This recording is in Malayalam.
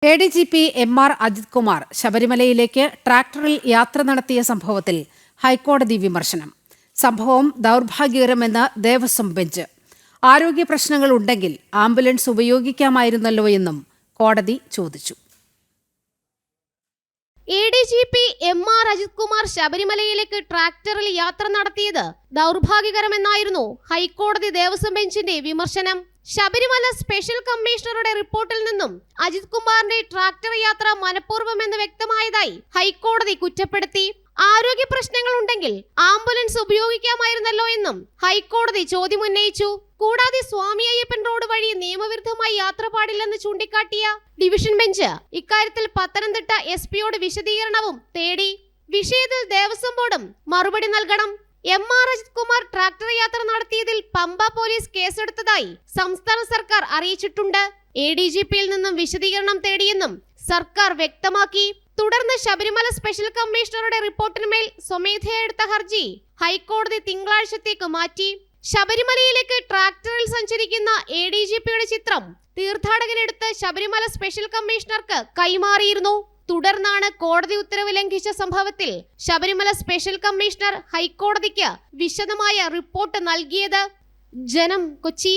ADGP MR അജിത് കുമാർ ശബരിമലയിലേക്ക് ട്രാക്ടറിൽ യാത്ര നടത്തിയ സംഭവത്തിൽ ഹൈക്കോടതി വിമർശനം. സംഭവം ദൗർഭാഗ്യകരമെന്ന് ദേവസ്വം ബെഞ്ച്. ആരോഗ്യ പ്രശ്നങ്ങൾ ഉണ്ടെങ്കിൽ ആംബുലൻസ് ഉപയോഗിക്കാമായിരുന്നല്ലോ എന്നും കോടതി ചോദിച്ചു. ADGP MR അജിത് കുമാർ ശബരിമലയിലേക്ക് ട്രാക്ടറിൽ യാത്ര നടത്തിയത് ദൗർഭാഗ്യകരമെന്നായിരുന്നു ഹൈക്കോടതി ദേവസ്വം ബെഞ്ചിന്റെ വിമർശനം. ശബരിമല സ്പെഷ്യൽ കമ്മീഷണറുടെ റിപ്പോർട്ടിൽ നിന്നും അജിത് കുമാറിന്റെ ട്രാക്ടർ യാത്ര മനഃപൂർവ്വമെന്ന് വ്യക്തമായതായി ഹൈക്കോടതി കുറ്റപ്പെടുത്തി. ആരോഗ്യ പ്രശ്നങ്ങൾ ഉണ്ടെങ്കിൽ ആംബുലൻസ് ഉപയോഗിക്കാമായിരുന്നല്ലോ എന്നും ഹൈക്കോടതി ചോദ്യമുന്നയിച്ചു. കൂടാതെ സ്വാമി അയ്യപ്പൻ റോഡ് വഴി നിയമവിരുദ്ധമായി യാത്ര പാടില്ലെന്ന് ചൂണ്ടിക്കാട്ടിയ ഡിവിഷൻ ബെഞ്ച് ഇക്കാര്യത്തിൽ പത്തനംതിട്ട SP-യോട് വിശദീകരണവും തേടി. വിഷയത്തിൽ ദേവസ്വം ബോർഡും മറുപടി നൽകണം. MR അജിത് കുമാർ ട്രാക്ടർ യാത്ര നടത്തിയതിൽ പമ്പ പോലീസ് കേസെടുത്തതായി സംസ്ഥാന സർക്കാർ അറിയിച്ചിട്ടുണ്ട്. ADGP-യിൽ നിന്നും വിശദീകരണം തേടിയെന്നും സർക്കാർ വ്യക്തമാക്കി. തുടർന്ന് ശബരിമല സ്പെഷ്യൽ കമ്മീഷണറുടെ റിപ്പോർട്ടിന്മേൽ സ്വമേധയാ എടുത്ത ഹർജി ഹൈക്കോടതി തിങ്കളാഴ്ചത്തേക്ക് മാറ്റി. ശബരിമലയിലേക്ക് ട്രാക്ടറിൽ സഞ്ചരിക്കുന്ന ADGP-യുടെ ചിത്രം തീർത്ഥാടകനെടുത്ത് ശബരിമല സ്പെഷ്യൽ കമ്മീഷണർക്ക് കൈമാറിയിരുന്നു. തുടർന്നാണ് കോടതി ഉത്തരവ് ലംഘിച്ച സംഭവത്തിൽ ശബരിമല സ്പെഷ്യൽ കമ്മീഷണർ ഹൈക്കോടതിക്ക് വിശദമായ റിപ്പോർട്ട് നൽകിയത്. ജനം, കൊച്ചി.